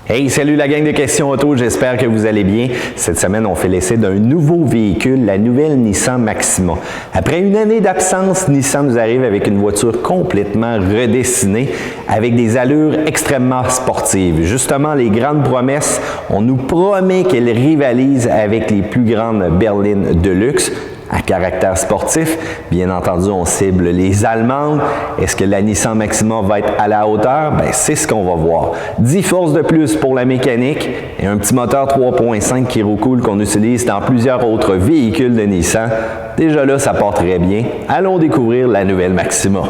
Hey, salut la gang de Questions Auto, j'espère que vous allez bien. Cette semaine, on fait l'essai d'un nouveau véhicule, la nouvelle Nissan Maxima. Après une année d'absence, Nissan nous arrive avec une voiture complètement redessinée, avec des allures extrêmement sportives. Justement, les grandes promesses, on nous promet qu'elle rivalise avec les plus grandes berlines de luxe. À caractère sportif, bien entendu, on cible les Allemandes. Est-ce que la Nissan Maxima va être à la hauteur? Bien, c'est ce qu'on va voir. 10 forces de plus pour la mécanique et un petit moteur 3.5 qui recoule qu'on utilise dans plusieurs autres véhicules de Nissan. Déjà là, ça part très bien. Allons découvrir la nouvelle Maxima.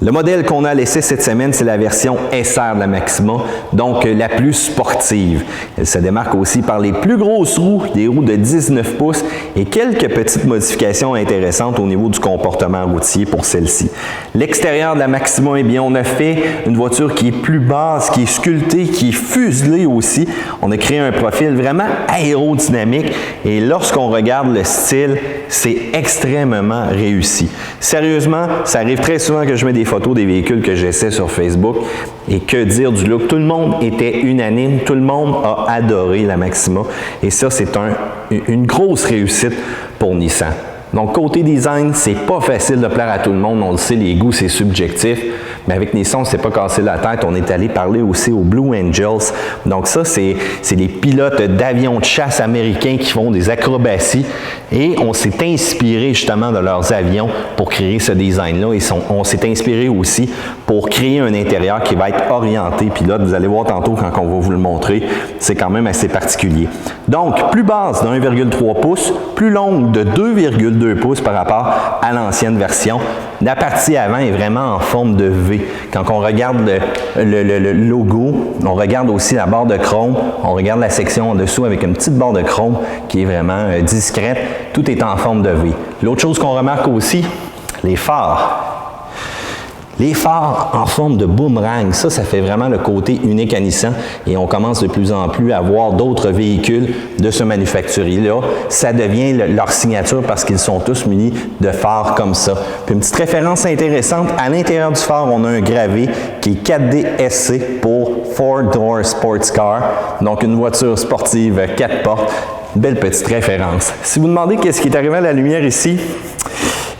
Le modèle qu'on a laissé cette semaine, c'est la version SR de la Maxima, donc la plus sportive. Elle se démarque aussi par les plus grosses roues, des roues de 19 pouces et quelques petites modifications intéressantes au niveau du comportement routier pour celle-ci. L'extérieur de la Maxima, eh bien, on a fait une voiture qui est plus basse, qui est sculptée, qui est fuselée aussi. On a créé un profil vraiment aérodynamique et lorsqu'on regarde le style, c'est extrêmement réussi. Sérieusement, ça arrive très souvent que je mets des photos des véhicules que j'essaie sur Facebook et que dire du look. Tout le monde était unanime, tout le monde a adoré la Maxima et ça, c'est une grosse réussite pour Nissan. Donc, côté design, c'est pas facile de plaire à tout le monde. On le sait, les goûts, c'est subjectif. Mais avec Nissan, on ne s'est pas cassé la tête. On est allé parler aussi aux Blue Angels. Donc ça, c'est des pilotes d'avions de chasse américains qui font des acrobaties. Et on s'est inspiré justement de leurs avions pour créer ce design-là. Et on s'est inspiré aussi pour créer un intérieur qui va être orienté pilote. Vous allez voir tantôt quand on va vous le montrer. C'est quand même assez particulier. Donc, plus basse de 1,3 pouces, plus longue de 2,2 pouces par rapport à l'ancienne version. La partie avant est vraiment en forme de V. Quand on regarde le logo, on regarde aussi la barre de chrome, on regarde la section en dessous avec une petite barre de chrome qui est vraiment discrète. Tout est en forme de V. L'autre chose qu'on remarque aussi, les phares. Les phares en forme de boomerang, ça fait vraiment le côté unique à Nissan et on commence de plus en plus à voir d'autres véhicules de ce manufacturier-là. Ça devient leur signature parce qu'ils sont tous munis de phares comme ça. Puis une petite référence intéressante, à l'intérieur du phare, on a un gravé qui est 4DSC pour 4-Door Sports Car, donc une voiture sportive 4 portes. Belle petite référence. Si vous demandez qu'est-ce qui est arrivé à la lumière ici,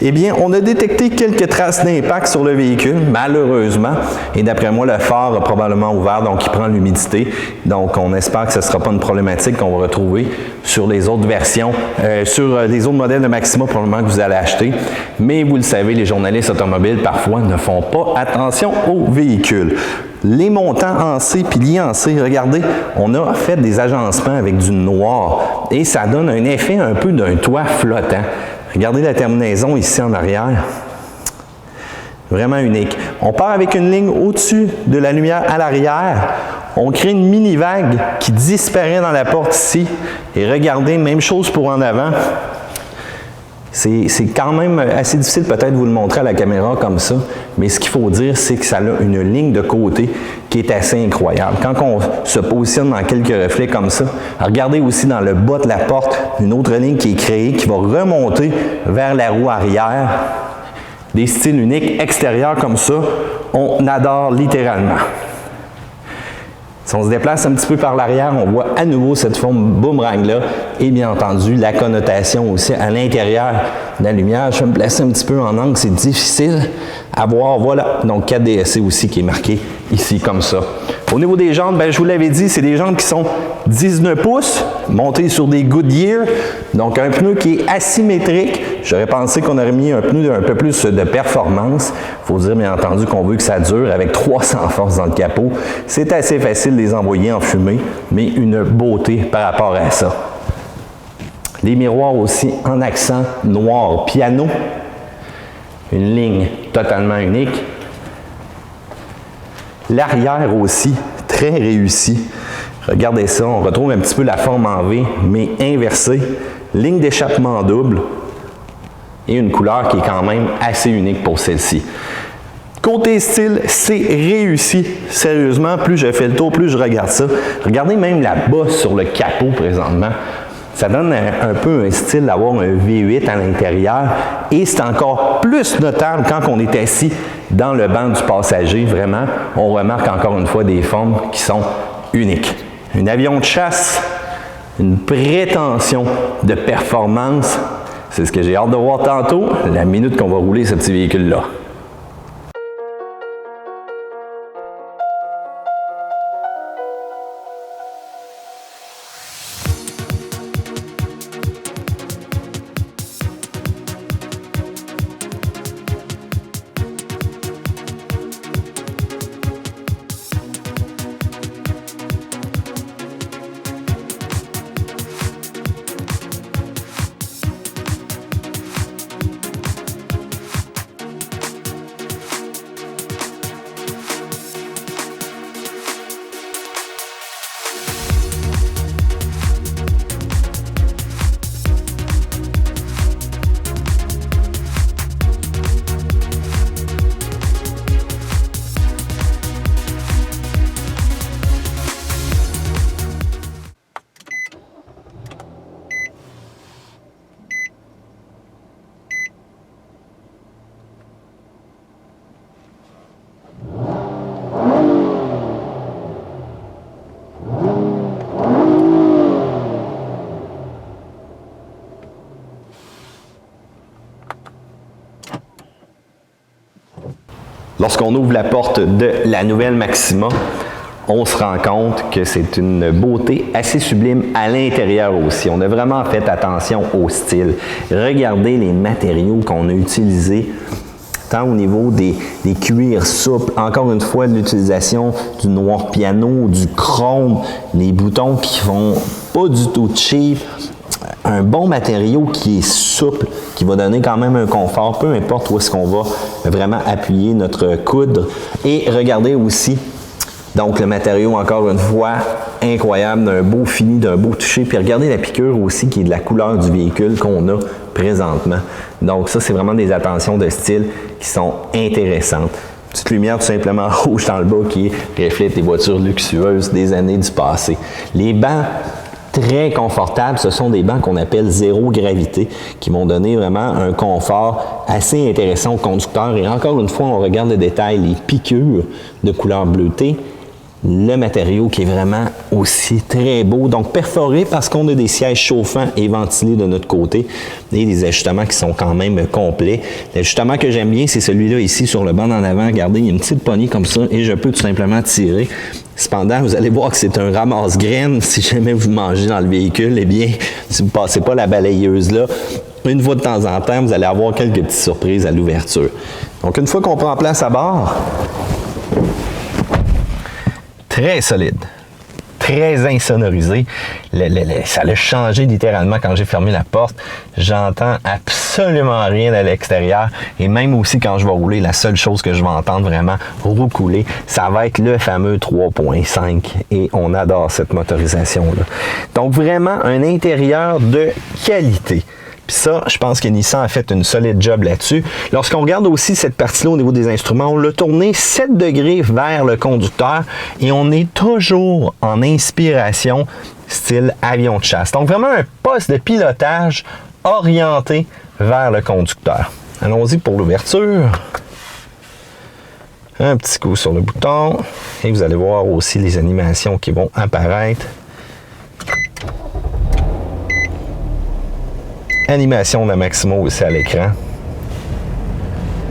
eh bien, on a détecté quelques traces d'impact sur le véhicule, malheureusement. Et d'après moi, le phare a probablement ouvert, donc il prend l'humidité. Donc, on espère que ce ne sera pas une problématique qu'on va retrouver sur les autres versions, sur les autres modèles de Maxima probablement que vous allez acheter. Mais vous le savez, les journalistes automobiles, parfois, ne font pas attention aux véhicules. Les montants en C puis liés en C, regardez, on a fait des agencements avec du noir et ça donne un effet un peu d'un toit flottant. Regardez la terminaison ici en arrière. Vraiment unique. On part avec une ligne au-dessus de la lumière à l'arrière. On crée une mini-vague qui disparaît dans la porte ici. Et regardez, même chose pour en avant. C'est quand même assez difficile peut-être de vous le montrer à la caméra comme ça, mais ce qu'il faut dire, c'est que ça a une ligne de côté qui est assez incroyable. Quand on se positionne dans quelques reflets comme ça, regardez aussi dans le bas de la porte, une autre ligne qui est créée, qui va remonter vers la roue arrière. Des styles uniques extérieurs comme ça, on adore littéralement. Si on se déplace un petit peu par l'arrière, on voit à nouveau cette forme boomerang-là et bien entendu la connotation aussi à l'intérieur de la lumière. Je vais me placer un petit peu en angle, c'est difficile à voir. Voilà, donc 4DSC aussi qui est marqué ici comme ça. Au niveau des jantes, ben, je vous l'avais dit, c'est des jantes qui sont 19 pouces, montées sur des Goodyear, donc un pneu qui est asymétrique. J'aurais pensé qu'on aurait mis un pneu un peu plus de performance. Il faut dire bien entendu qu'on veut que ça dure avec 300 forces dans le capot. C'est assez facile de les envoyer en fumée, mais une beauté par rapport à ça. Les miroirs aussi en accent noir piano. Une ligne totalement unique. L'arrière aussi, très réussi. Regardez ça, on retrouve un petit peu la forme en V, mais inversée. Ligne d'échappement double et une couleur qui est quand même assez unique pour celle-ci. Côté style, c'est réussi. Sérieusement, plus je fais le tour, plus je regarde ça. Regardez même la bosse sur le capot présentement. Ça donne un peu un style d'avoir un V8 à l'intérieur et c'est encore plus notable quand on est assis dans le banc du passager. Vraiment, on remarque encore une fois des formes qui sont uniques. Un avion de chasse, une prétention de performance. C'est ce que j'ai hâte de voir tantôt, la minute qu'on va rouler ce petit véhicule-là. Lorsqu'on ouvre la porte de la nouvelle Maxima, on se rend compte que c'est une beauté assez sublime à l'intérieur aussi. On a vraiment fait attention au style. Regardez les matériaux qu'on a utilisés, tant au niveau des cuirs souples, encore une fois de l'utilisation du noir piano, du chrome, les boutons qui font pas du tout cheap, un bon matériau qui est souple, qui va donner quand même un confort, peu importe où est-ce qu'on va vraiment appuyer notre coude. Et regardez aussi, donc le matériau, encore une fois, incroyable, d'un beau fini, d'un beau toucher. Puis regardez la piqûre aussi qui est de la couleur du véhicule qu'on a présentement. Donc ça, c'est vraiment des attentions de style qui sont intéressantes. Petite lumière tout simplement rouge dans le bas qui reflète les voitures luxueuses des années du passé. Les bancs, très confortables, ce sont des bancs qu'on appelle zéro gravité, qui vont donner vraiment un confort assez intéressant au conducteur. Et encore une fois, on regarde le détail, les piqûres de couleur bleutée, le matériau qui est vraiment aussi très beau, donc perforé parce qu'on a des sièges chauffants et ventilés de notre côté et des ajustements qui sont quand même complets. L'ajustement que j'aime bien, c'est celui-là ici sur le banc d'en avant. Regardez, il y a une petite poignée comme ça et je peux tout simplement tirer. Cependant, vous allez voir que c'est un ramasse-graines. Si jamais vous mangez dans le véhicule, eh bien, si vous ne passez pas la balayeuse là, une fois de temps en temps, vous allez avoir quelques petites surprises à l'ouverture. Donc, une fois qu'on prend place à bord, très solide, très insonorisé. Ça a changé littéralement quand j'ai fermé la porte. J'entends absolument rien à l'extérieur. Et même aussi quand je vais rouler, la seule chose que je vais entendre vraiment roucouler, ça va être le fameux 3.5. Et on adore cette motorisation-là. Donc vraiment un intérieur de qualité. Puis ça, je pense que Nissan a fait une solide job là-dessus. Lorsqu'on regarde aussi cette partie-là au niveau des instruments, on l'a tourné 7 degrés vers le conducteur et on est toujours en inspiration style avion de chasse. Donc vraiment un poste de pilotage orienté vers le conducteur. Allons-y pour l'ouverture. Un petit coup sur le bouton et vous allez voir aussi les animations qui vont apparaître. Animation de la Maximo aussi à l'écran.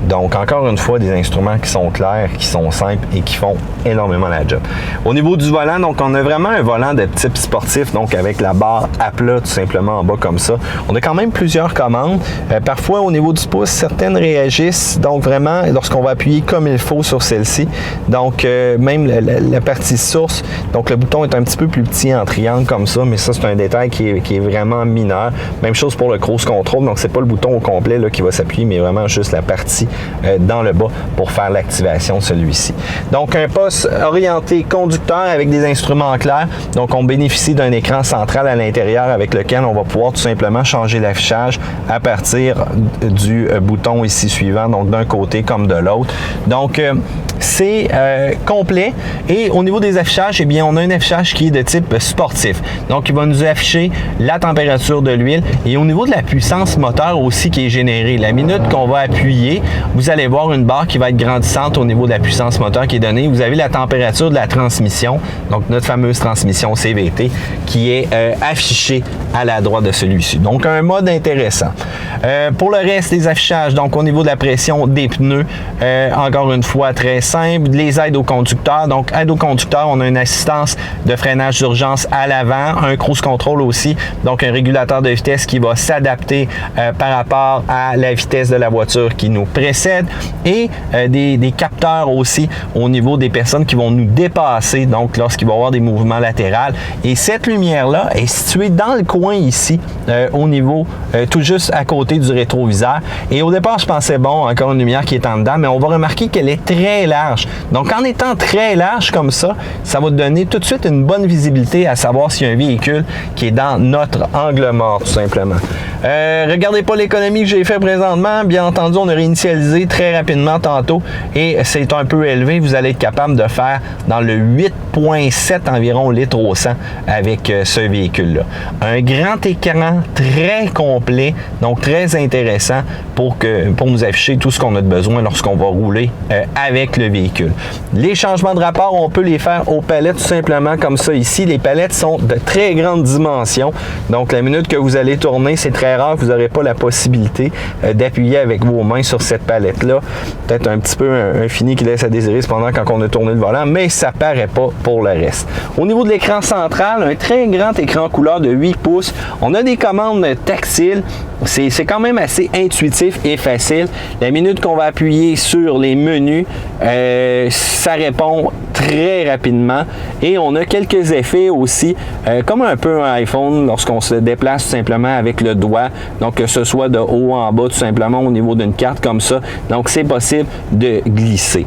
Donc, encore une fois, des instruments qui sont clairs, qui sont simples et qui font énormément la job. Au niveau du volant, donc, on a vraiment un volant de type sportif, donc avec la barre à plat tout simplement en bas comme ça. On a quand même plusieurs commandes. Parfois, au niveau du pouce, certaines réagissent. Donc, vraiment, lorsqu'on va appuyer comme il faut sur celle-ci, donc, même la partie source, donc le bouton est un petit peu plus petit en triangle comme ça, mais ça, c'est un détail qui est vraiment mineur. Même chose pour le cruise control, donc, c'est pas le bouton au complet là, qui va s'appuyer, mais vraiment juste la partie dans le bas pour faire l'activation de celui-ci. Donc, un poste orienté conducteur avec des instruments clairs. Donc, on bénéficie d'un écran central à l'intérieur avec lequel on va pouvoir tout simplement changer l'affichage à partir du bouton ici suivant, donc d'un côté comme de l'autre. Donc, c'est complet. Et au niveau des affichages, eh bien, on a un affichage qui est de type sportif. Donc, il va nous afficher la température de l'huile et au niveau de la puissance moteur aussi qui est générée. La minute qu'on va appuyer, vous allez voir une barre qui va être grandissante au niveau de la puissance moteur qui est donnée. Vous avez la température de la transmission, donc notre fameuse transmission CVT, qui est affichée à la droite de celui-ci. Donc, un mode intéressant. Pour le reste des affichages, donc au niveau de la pression des pneus, encore une fois, très simple. Les aides au conducteur. Donc, aide au conducteur, on a une assistance de freinage d'urgence à l'avant, un cruise control aussi, donc un régulateur de vitesse qui va s'adapter par rapport à la vitesse de la voiture qui nous précède et des capteurs aussi au niveau des personnes qui vont nous dépasser, donc lorsqu'il va y avoir des mouvements latéraux. Et cette lumière-là est située dans le coin ici, au niveau, tout juste à côté du rétroviseur. Et au départ, je pensais, bon, encore une lumière qui est en dedans, mais on va remarquer qu'elle est très large. Donc, en étant très large comme ça, ça va donner tout de suite une bonne visibilité à savoir s'il y a un véhicule qui est dans notre angle mort, tout simplement. Regardez pas l'économie que j'ai fait présentement. Bien entendu, on a réinitialisé très rapidement tantôt et c'est un peu élevé. Vous allez être capable de faire dans le 8,7 environ litres au 100 avec ce véhicule-là. Un grand écran très complet, donc très intéressant pour nous afficher tout ce qu'on a de besoin lorsqu'on va rouler avec le véhicule. Les changements de rapport, on peut les faire aux palettes tout simplement comme ça ici. Les palettes sont de très grandes dimensions. Donc, la minute que vous allez tourner, c'est très rare, vous n'aurez pas la possibilité d'appuyer avec vos mains sur cette palette-là. Peut-être un petit peu un fini qui laisse à désirer cependant quand on a tourné le volant, mais ça paraît pas pour le reste. Au niveau de l'écran central, un très grand écran couleur de 8 pouces. On a des commandes tactiles. C'est quand même assez intuitif et facile. La minute qu'on va appuyer sur les menus, ça répond très rapidement. Et on a quelques effets aussi, comme un peu un iPhone lorsqu'on se déplace tout simplement avec le doigt. Donc, que ce soit de haut en bas, tout simplement au niveau d'une carte comme ça. Donc, c'est possible de glisser.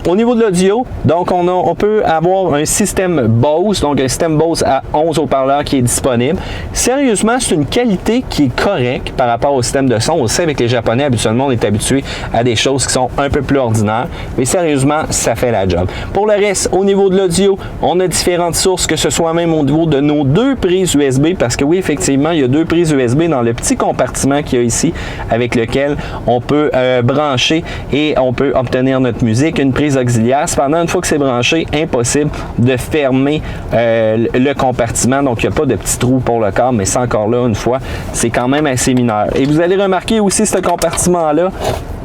Au niveau de l'audio, donc on peut avoir un système Bose, donc un système Bose à 11 haut-parleurs qui est disponible. Sérieusement, c'est une qualité qui est correcte par rapport au système de son. On sait avec les Japonais, habituellement, on est habitué à des choses qui sont un peu plus ordinaires, mais sérieusement, ça fait la job. Pour le reste, au niveau de l'audio, on a différentes sources, que ce soit même au niveau de nos deux prises USB, parce que oui, effectivement, il y a deux prises USB dans le petit compartiment qu'il y a ici, avec lequel on peut brancher et on peut obtenir notre musique. Une prise auxiliaire. Cependant, une fois que c'est branché, impossible de fermer le compartiment. Donc, il n'y a pas de petit trou pour le câble, mais c'est encore là, une fois, c'est quand même assez mineur. Et vous allez remarquer aussi, ce compartiment-là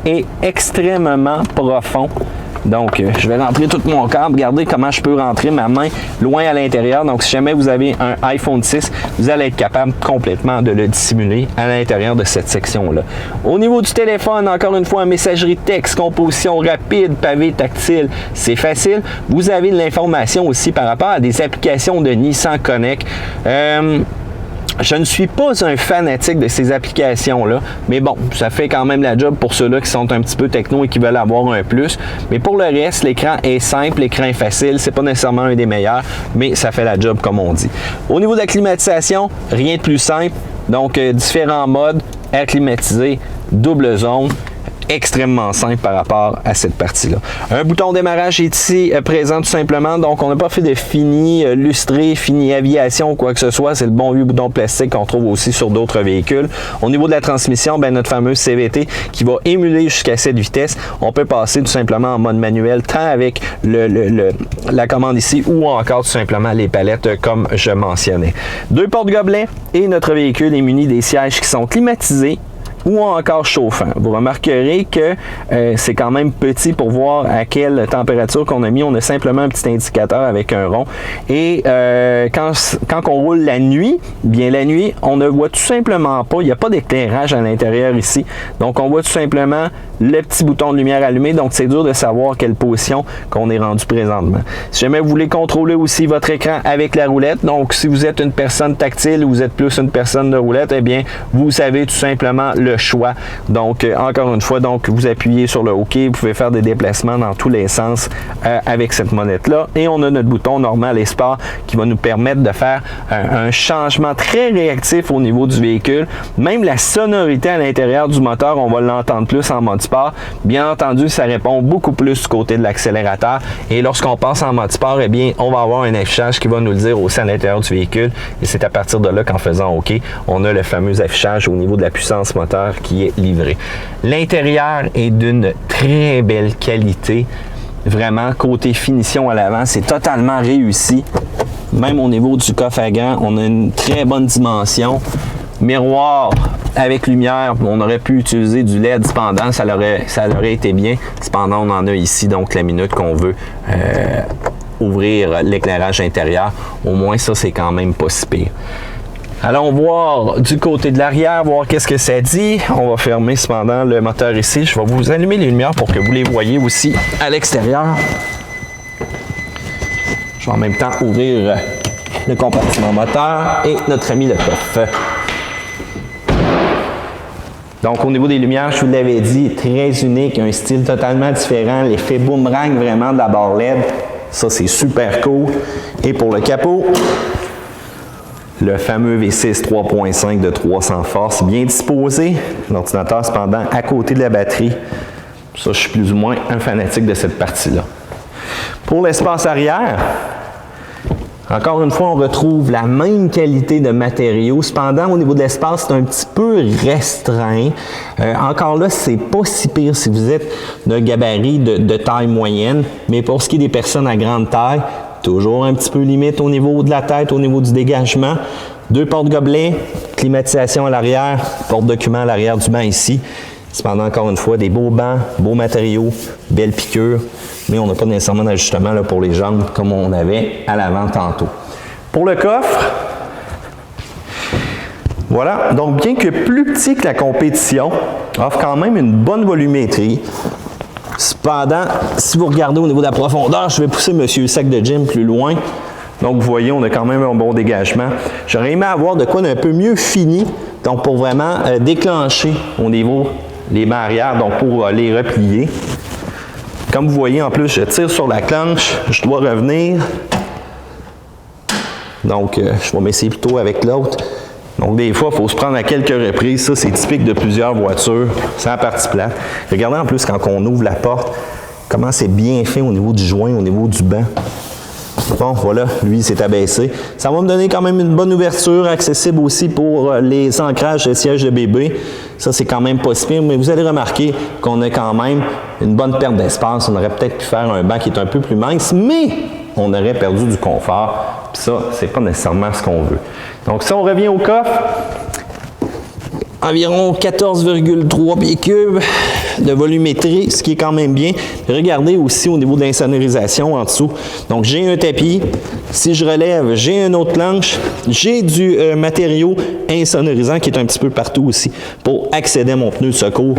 est extrêmement profond. Donc, je vais rentrer tout mon câble. Regardez comment je peux rentrer ma main loin à l'intérieur. Donc, si jamais vous avez un iPhone 6, vous allez être capable complètement de le dissimuler à l'intérieur de cette section-là. Au niveau du téléphone, encore une fois, messagerie texte, composition rapide, pavé tactile, c'est facile. Vous avez de l'information aussi par rapport à des applications de Nissan Connect. Je ne suis pas un fanatique de ces applications-là, mais bon, ça fait quand même la job pour ceux-là qui sont un petit peu techno et qui veulent avoir un plus. Mais pour le reste, l'écran est simple, l'écran est facile, c'est pas nécessairement un des meilleurs, mais ça fait la job comme on dit. Au niveau de la climatisation, rien de plus simple. Donc, différents modes, air climatisé, double zone, extrêmement simple par rapport à cette partie-là. Un bouton de démarrage est ici présent tout simplement, donc on n'a pas fait de fini lustré, fini aviation ou quoi que ce soit, c'est le bon vieux bouton plastique qu'on trouve aussi sur d'autres véhicules. Au niveau de la transmission, ben, notre fameuse CVT qui va émuler jusqu'à 7 vitesses, on peut passer tout simplement en mode manuel, tant avec la commande ici ou encore tout simplement les palettes comme je mentionnais. 2 portes gobelets et notre véhicule est muni des sièges qui sont climatisés ou encore chauffant. Vous remarquerez que c'est quand même petit pour voir à quelle température qu'on a mis. On a simplement un petit indicateur avec un rond. Et quand on roule la nuit, bien la nuit, on ne voit tout simplement pas, il n'y a pas d'éclairage à l'intérieur ici. Donc on voit tout simplement le petit bouton de lumière allumé. Donc c'est dur de savoir quelle position qu'on est rendu présentement. Si jamais vous voulez contrôler aussi votre écran avec la roulette, donc si vous êtes une personne tactile ou vous êtes plus une personne de roulette, eh bien vous savez tout simplement le choix. Donc encore une fois, donc vous appuyez sur le OK, vous pouvez faire des déplacements dans tous les sens avec cette molette là, et on a notre bouton normal et sport qui va nous permettre de faire un changement très réactif au niveau du véhicule. Même la sonorité à l'intérieur du moteur, on va l'entendre plus en mode sport. Bien entendu, ça répond beaucoup plus du côté de l'accélérateur, et lorsqu'on passe en mode sport, eh bien on va avoir un affichage qui va nous le dire aussi à l'intérieur du véhicule, et c'est à partir de là qu'en faisant OK, on a le fameux affichage au niveau de la puissance moteur qui est livré. L'intérieur est d'une très belle qualité. Vraiment, côté finition à l'avant, c'est totalement réussi. Même au niveau du coffre à gants, on a une très bonne dimension. Miroir avec lumière, on aurait pu utiliser du LED cependant, ça aurait été bien. Cependant, on en a ici, donc la minute qu'on veut ouvrir l'éclairage intérieur. Au moins, ça, c'est quand même pas si pire. Allons voir du côté de l'arrière, voir qu'est-ce que ça dit. On va fermer cependant le moteur ici. Je vais vous allumer les lumières pour que vous les voyez aussi à l'extérieur. Je vais en même temps ouvrir le compartiment moteur et notre ami le coffre. Donc au niveau des lumières, je vous l'avais dit, très unique, un style totalement différent. L'effet boomerang vraiment de la barre LED, ça c'est super cool. Et pour le capot, le fameux V6 3.5 de 300 forces, bien disposé. L'ordinateur, cependant, à côté de la batterie. Ça, je suis plus ou moins un fanatique de cette partie-là. Pour l'espace arrière, encore une fois, on retrouve la même qualité de matériaux. Cependant, au niveau de l'espace, c'est un petit peu restreint. Encore là, c'est pas si pire si vous êtes d'un gabarit de taille moyenne. Mais pour ce qui est des personnes à grande taille, toujours un petit peu limite au niveau de la tête, au niveau du dégagement. 2 portes gobelets, climatisation à l'arrière, porte-documents à l'arrière du banc ici. Cependant, encore une fois, des beaux bancs, beaux matériaux, belles piqûres, mais on n'a pas nécessairement d'ajustement pour les jambes comme on avait à l'avant tantôt. Pour le coffre, voilà, donc bien que plus petit que la compétition, offre quand même une bonne volumétrie. Cependant, si vous regardez au niveau de la profondeur, je vais pousser Monsieur Sac de Gym plus loin. Donc, vous voyez, on a quand même un bon dégagement. J'aurais aimé avoir de quoi d'un peu mieux fini, donc pour vraiment déclencher au niveau des bancs arrière, donc pour les replier. Comme vous voyez, en plus, je tire sur la clenche, je dois revenir. Donc, je vais m'essayer plutôt avec l'autre. Donc, des fois, il faut se prendre à quelques reprises. Ça, c'est typique de plusieurs voitures. C'est la partie plate. Regardez en plus quand on ouvre la porte, comment c'est bien fait au niveau du joint, au niveau du banc. Bon, voilà, lui, il s'est abaissé. Ça va me donner quand même une bonne ouverture, accessible aussi pour les ancrages de sièges de bébé. Ça, c'est quand même pas si pire, mais vous allez remarquer qu'on a quand même une bonne perte d'espace. On aurait peut-être pu faire un banc qui est un peu plus mince, mais on aurait perdu du confort. Puis ça, c'est pas nécessairement ce qu'on veut. Donc, si on revient au coffre, environ 14,3 pieds cubes de volumétrie, ce qui est quand même bien. Regardez aussi au niveau de l'insonorisation en dessous. Donc, j'ai un tapis. Si je relève, j'ai une autre planche. J'ai du matériau insonorisant qui est un petit peu partout aussi pour accéder à mon pneu de secours.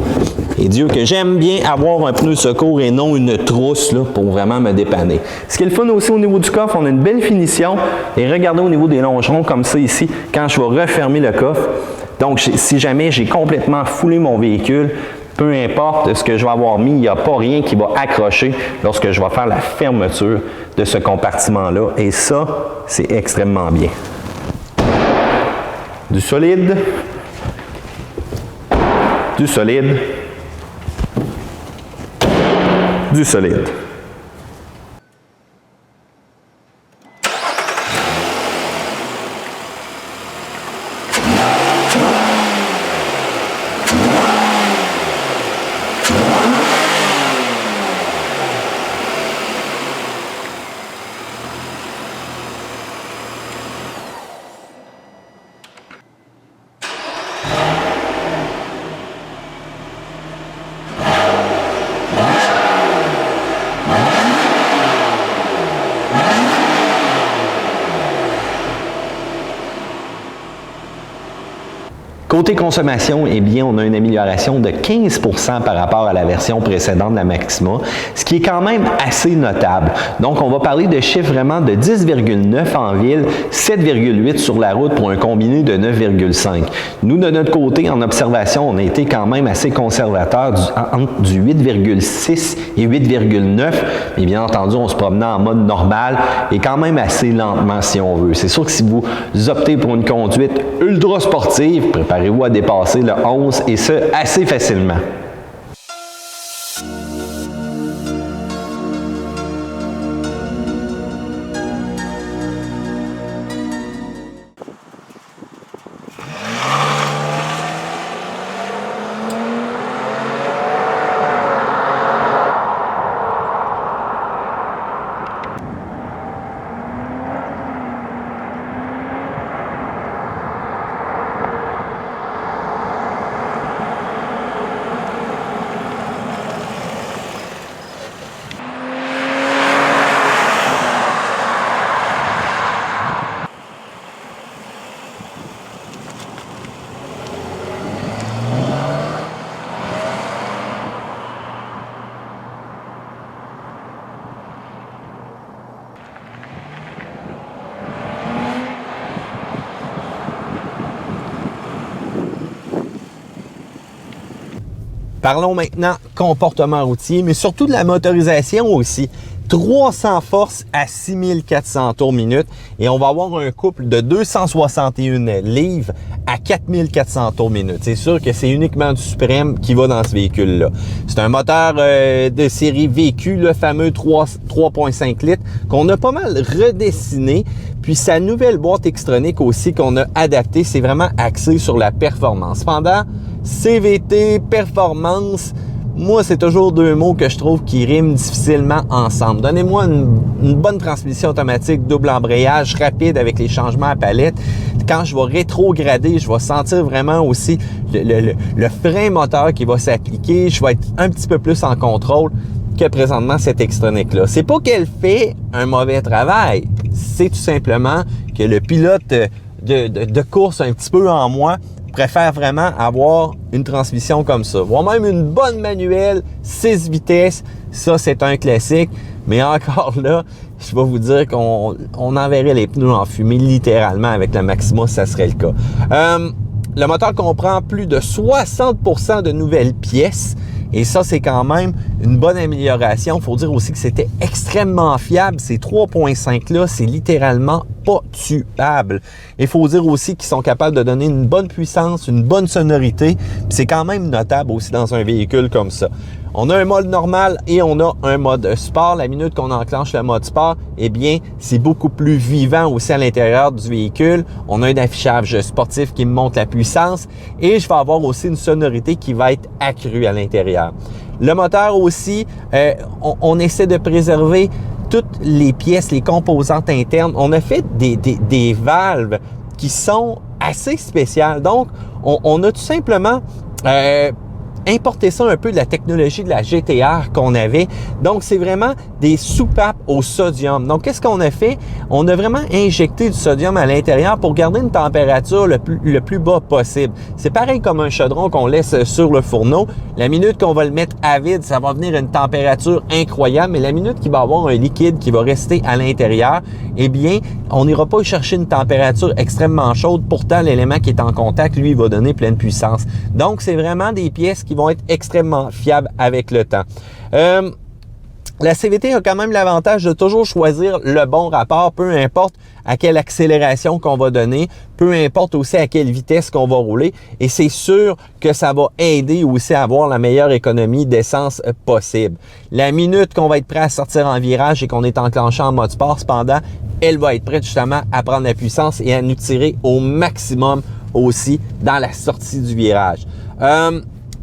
Et Dieu que j'aime bien avoir un pneu de secours et non une trousse là, pour vraiment me dépanner. Ce qui est le fun aussi au niveau du coffre, on a une belle finition. Et regardez au niveau des longerons comme ça ici, quand je vais refermer le coffre. Donc, si jamais j'ai complètement foulé mon véhicule, peu importe ce que je vais avoir mis, il n'y a pas rien qui va accrocher lorsque je vais faire la fermeture de ce compartiment-là. Et ça, c'est extrêmement bien. Du solide. Du solide. Du solide. Côté consommation, eh bien, on a une amélioration de 15% par rapport à la version précédente de la Maxima, ce qui est quand même assez notable. Donc, on va parler de chiffres vraiment de 10,9 en ville, 7,8 sur la route pour un combiné de 9,5. Nous, de notre côté, en observation, on a été quand même assez conservateur entre du 8,6 et 8,9. Et bien entendu, on se promenait en mode normal et quand même assez lentement si on veut. C'est sûr que si vous optez pour une conduite ultra sportive, préparez-vous à dépasser le 11 et ce, assez facilement. Parlons maintenant comportement routier, mais surtout de la motorisation aussi. 300 forces à 6400 tours minute et on va avoir un couple de 261 livres à 4400 tours minute. C'est sûr que c'est uniquement du suprême qui va dans ce véhicule-là. C'est un moteur de série VQ, le fameux 3.5 litres, qu'on a pas mal redessiné. Puis sa nouvelle boîte Xtronic aussi qu'on a adaptée, c'est vraiment axé sur la performance. Cependant, CVT, performance, moi, c'est toujours deux mots que je trouve qui riment difficilement ensemble. Donnez-moi une bonne transmission automatique, double embrayage, rapide avec les changements à palette. Quand je vais rétrograder, je vais sentir vraiment aussi le frein moteur qui va s'appliquer. Je vais être un petit peu plus en contrôle que présentement cette Xtronic-là. C'est pas qu'elle fait un mauvais travail, c'est tout simplement que le pilote de course un petit peu en moi préfère vraiment avoir une transmission comme ça. Voire même une bonne manuelle, 6 vitesses, ça c'est un classique. Mais encore là, je vais vous dire qu'on enverrait les pneus en fumée littéralement avec la Maxima, ça serait le cas. Le moteur comprend plus de 60% de nouvelles pièces. Et ça, c'est quand même une bonne amélioration. Il faut dire aussi que c'était extrêmement fiable. Ces 3.5-là, c'est littéralement pas tuable. Il faut dire aussi qu'ils sont capables de donner une bonne puissance, une bonne sonorité. C'est quand même notable aussi dans un véhicule comme ça. On a un mode normal et on a un mode sport. La minute qu'on enclenche le mode sport, eh bien, c'est beaucoup plus vivant aussi à l'intérieur du véhicule. On a un affichage sportif qui me montre la puissance et je vais avoir aussi une sonorité qui va être accrue à l'intérieur. Le moteur aussi, on essaie de préserver toutes les pièces, les composantes internes. On a fait des valves qui sont assez spéciales. Donc, on a tout simplement importer ça un peu de la technologie de la GTR qu'on avait. Donc, c'est vraiment des soupapes au sodium. Donc, qu'est-ce qu'on a fait? On a vraiment injecté du sodium à l'intérieur pour garder une température le plus bas possible. C'est pareil comme un chaudron qu'on laisse sur le fourneau. La minute qu'on va le mettre à vide, ça va venir à une température incroyable. Mais la minute qu'il va avoir un liquide qui va rester à l'intérieur, eh bien, on n'ira pas chercher une température extrêmement chaude. Pourtant, l'élément qui est en contact, lui, il va donner pleine puissance. Donc, c'est vraiment des pièces qui vont être extrêmement fiables avec le temps. La CVT a quand même l'avantage de toujours choisir le bon rapport, peu importe à quelle accélération qu'on va donner, peu importe aussi à quelle vitesse qu'on va rouler. Et c'est sûr que ça va aider aussi à avoir la meilleure économie d'essence possible. La minute qu'on va être prêt à sortir en virage et qu'on est enclenché en mode sport, cependant, elle va être prête justement à prendre la puissance et à nous tirer au maximum aussi dans la sortie du virage.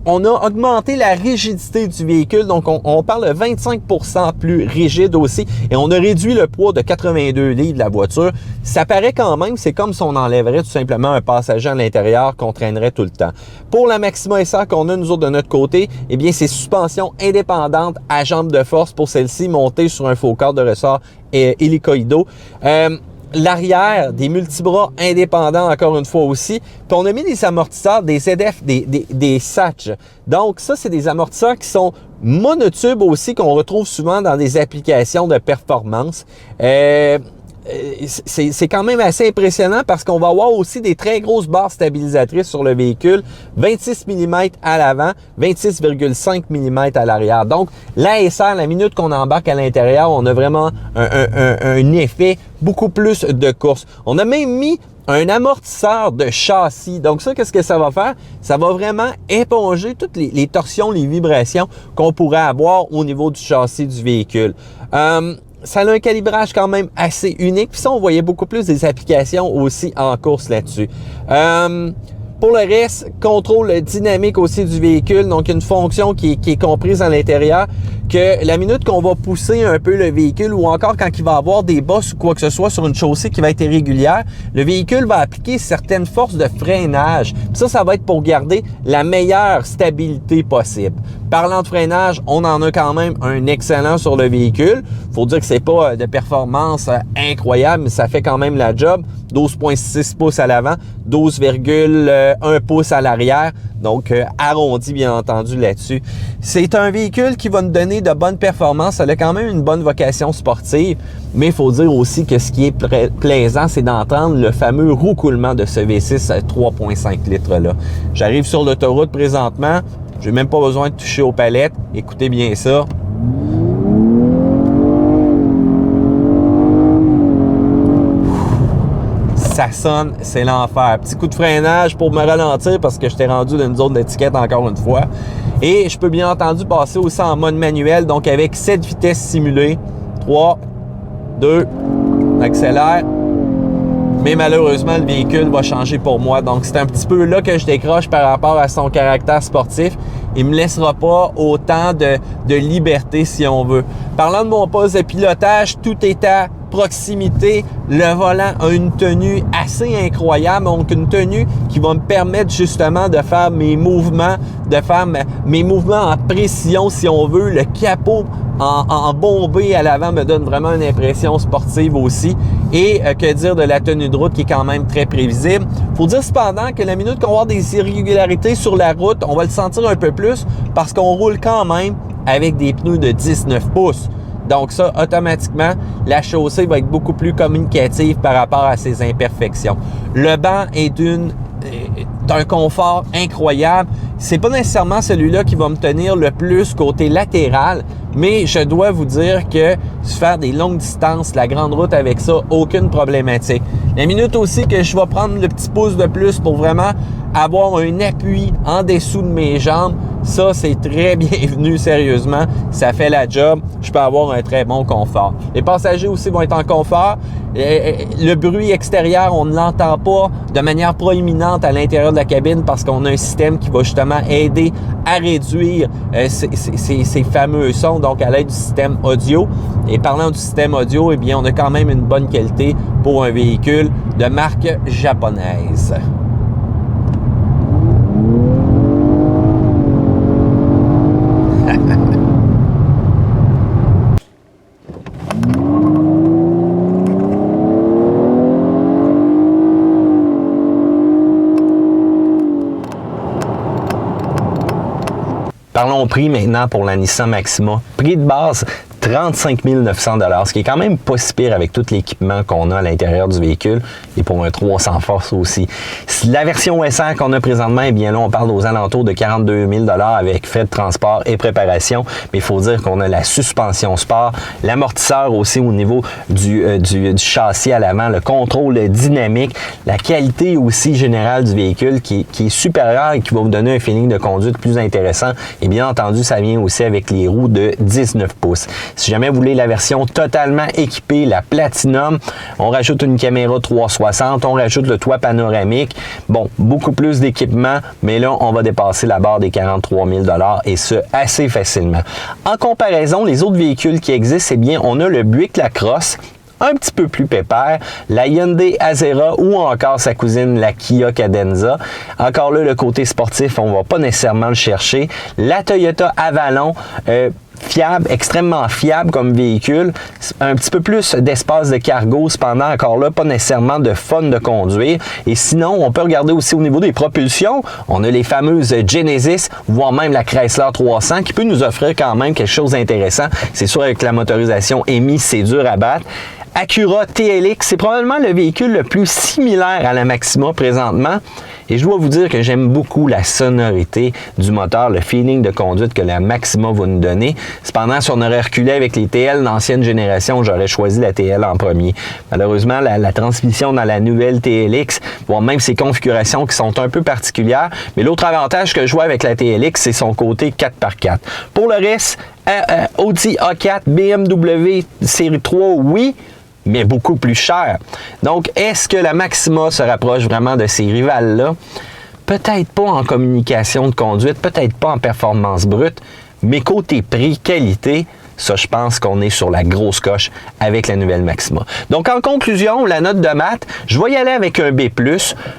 On a augmenté la rigidité du véhicule, donc on parle de 25% plus rigide aussi, et on a réduit le poids de 82 livres de la voiture. Ça paraît quand même, c'est comme si on enlèverait tout simplement un passager à l'intérieur qu'on traînerait tout le temps. Pour la Maxima SR qu'on a nous autres de notre côté, eh bien c'est suspension indépendante à jambe de force pour celle-ci, montée sur un faux cadre de ressort hélicoïdaux. L'arrière, des multibras indépendants encore une fois aussi. Puis on a mis des amortisseurs, des ZF, des Satch. Donc ça, c'est des amortisseurs qui sont monotubes aussi, qu'on retrouve souvent dans des applications de performance. C'est quand même assez impressionnant parce qu'on va avoir aussi des très grosses barres stabilisatrices sur le véhicule, 26 mm à l'avant, 26,5 mm à l'arrière. Donc, l'ASR, la minute qu'on embarque à l'intérieur, on a vraiment un effet beaucoup plus de course. On a même mis un amortisseur de châssis. Donc ça, qu'est-ce que ça va faire? Ça va vraiment éponger toutes les torsions, les vibrations qu'on pourrait avoir au niveau du châssis du véhicule. Ça a un calibrage quand même assez unique. Puis ça, on voyait beaucoup plus des applications aussi en course là-dessus. Pour le reste, contrôle dynamique aussi du véhicule. Donc, une fonction qui est comprise à l'intérieur, que la minute qu'on va pousser un peu le véhicule ou encore quand il va avoir des bosses ou quoi que ce soit sur une chaussée qui va être irrégulière, le véhicule va appliquer certaines forces de freinage. Puis ça va être pour garder la meilleure stabilité possible. Parlant de freinage, on en a quand même un excellent sur le véhicule. Faut dire que c'est pas de performance incroyable, mais ça fait quand même la job. 12,6 pouces à l'avant, 12,1 pouces à l'arrière. Donc, arrondi bien entendu là-dessus. C'est un véhicule qui va nous donner de bonnes performances. Ça a quand même une bonne vocation sportive. Mais il faut dire aussi que ce qui est plaisant, c'est d'entendre le fameux roucoulement de ce V6 à 3,5 litres là. J'arrive sur l'autoroute présentement. J'ai même pas besoin de toucher aux palettes. Écoutez bien ça. Ça sonne, c'est l'enfer. Petit coup de freinage pour me ralentir parce que j'étais rendu dans une zone d'étiquette encore une fois. Et je peux bien entendu passer aussi en mode manuel, donc avec 7 vitesses simulées. 3, 2, accélère. Mais malheureusement, le véhicule va changer pour moi. Donc, c'est un petit peu là que je décroche par rapport à son caractère sportif. Il me laissera pas autant de liberté, si on veut. Parlant de mon poste de pilotage, tout est à proximité. Le volant a une tenue assez incroyable, donc une tenue qui va me permettre justement de faire mes mouvements, en précision, si on veut. Le capot en bombé à l'avant me donne vraiment une impression sportive aussi. Et que dire de la tenue de route qui est quand même très prévisible. Faut dire cependant que la minute qu'on va avoir des irrégularités sur la route, on va le sentir un peu plus parce qu'on roule quand même avec des pneus de 19 pouces. Donc ça, automatiquement, la chaussée va être beaucoup plus communicative par rapport à ses imperfections. Le banc est d'un confort incroyable. C'est pas nécessairement celui-là qui va me tenir le plus côté latéral, mais je dois vous dire que faire des longues distances, la grande route avec ça, aucune problématique. La minute aussi que je vais prendre le petit pouce de plus pour vraiment avoir un appui en dessous de mes jambes, ça c'est très bienvenu, sérieusement. Ça fait la job. Je peux avoir un très bon confort. Les passagers aussi vont être en confort. Le bruit extérieur, on ne l'entend pas de manière proéminente à l'intérieur de la cabine parce qu'on a un système qui va justement aider à réduire ces fameux sons, donc à l'aide du système audio. Et parlant du système audio, eh bien, on a quand même une bonne qualité pour un véhicule de marque japonaise. Parlons prix maintenant pour la Nissan Maxima. Prix de base 35 900 $, ce qui est quand même pas si pire avec tout l'équipement qu'on a à l'intérieur du véhicule et pour un 300 force aussi. La version SR qu'on a présentement, eh bien là, on parle aux alentours de 42 000 $ avec frais de transport et préparation, mais il faut dire qu'on a la suspension sport, l'amortisseur aussi au niveau du châssis à l'avant, le contrôle dynamique, la qualité aussi générale du véhicule qui est supérieure et qui va vous donner un feeling de conduite plus intéressant. Et bien entendu, ça vient aussi avec les roues de 19 pouces. Si jamais vous voulez la version totalement équipée, la Platinum, on rajoute une caméra 360, on rajoute le toit panoramique. Bon, beaucoup plus d'équipement, mais là, on va dépasser la barre des 43 000 $ et ce, assez facilement. En comparaison, les autres véhicules qui existent, eh bien, on a le Buick LaCrosse, un petit peu plus pépère, la Hyundai Azera ou encore sa cousine, la Kia Cadenza. Encore là, le côté sportif, on ne va pas nécessairement le chercher. La Toyota Avalon, fiable, extrêmement fiable comme véhicule, un petit peu plus d'espace de cargo, cependant encore là, pas nécessairement de fun de conduire. Et sinon, on peut regarder aussi au niveau des propulsions, on a les fameuses Genesis, voire même la Chrysler 300 qui peut nous offrir quand même quelque chose d'intéressant. C'est sûr, avec la motorisation EMI, c'est dur à battre. Acura TLX, c'est probablement le véhicule le plus similaire à la Maxima présentement. Et je dois vous dire que j'aime beaucoup la sonorité du moteur, le feeling de conduite que la Maxima va nous donner. Cependant, si on aurait reculé avec les TL d'ancienne génération, j'aurais choisi la TL en premier. Malheureusement, la transmission dans la nouvelle TLX, voire même ses configurations qui sont un peu particulières. Mais l'autre avantage que je vois avec la TLX, c'est son côté 4x4. Pour le reste, Audi A4, BMW série 3, oui, mais beaucoup plus cher. Donc, est-ce que la Maxima se rapproche vraiment de ces rivales-là? Peut-être pas en communication de conduite, peut-être pas en performance brute, mais côté prix, qualité, ça, je pense qu'on est sur la grosse coche avec la nouvelle Maxima. Donc, en conclusion, la note de maths, je vais y aller avec un B+.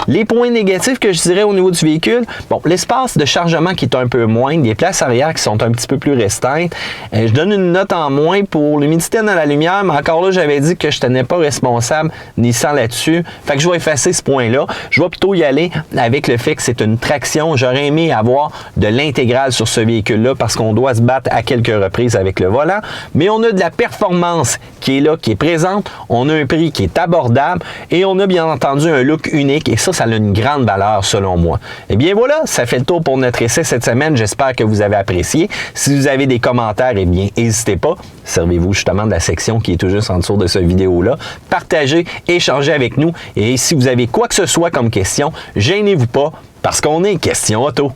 Les points négatifs que je dirais au niveau du véhicule, bon, l'espace de chargement qui est un peu moindre, les places arrière qui sont un petit peu plus restreintes. Je donne une note en moins pour l'humidité dans la lumière, mais encore là, j'avais dit que je ne tenais pas responsable Nissan là-dessus. Fait que je vais effacer ce point-là. Je vais plutôt y aller avec le fait que c'est une traction. J'aurais aimé avoir de l'intégrale sur ce véhicule-là parce qu'on doit se battre à quelques reprises avec le volant. Mais on a de la performance qui est là, qui est présente. On a un prix qui est abordable et on a bien entendu un look unique et ça a une grande valeur selon moi. Et bien voilà, ça fait le tour pour notre essai cette semaine. J'espère que vous avez apprécié. Si vous avez des commentaires, eh bien, n'hésitez pas. Servez-vous justement de la section qui est tout juste en dessous de cette vidéo-là. Partagez, échangez avec nous et si vous avez quoi que ce soit comme question, gênez-vous pas parce qu'on est Question Auto.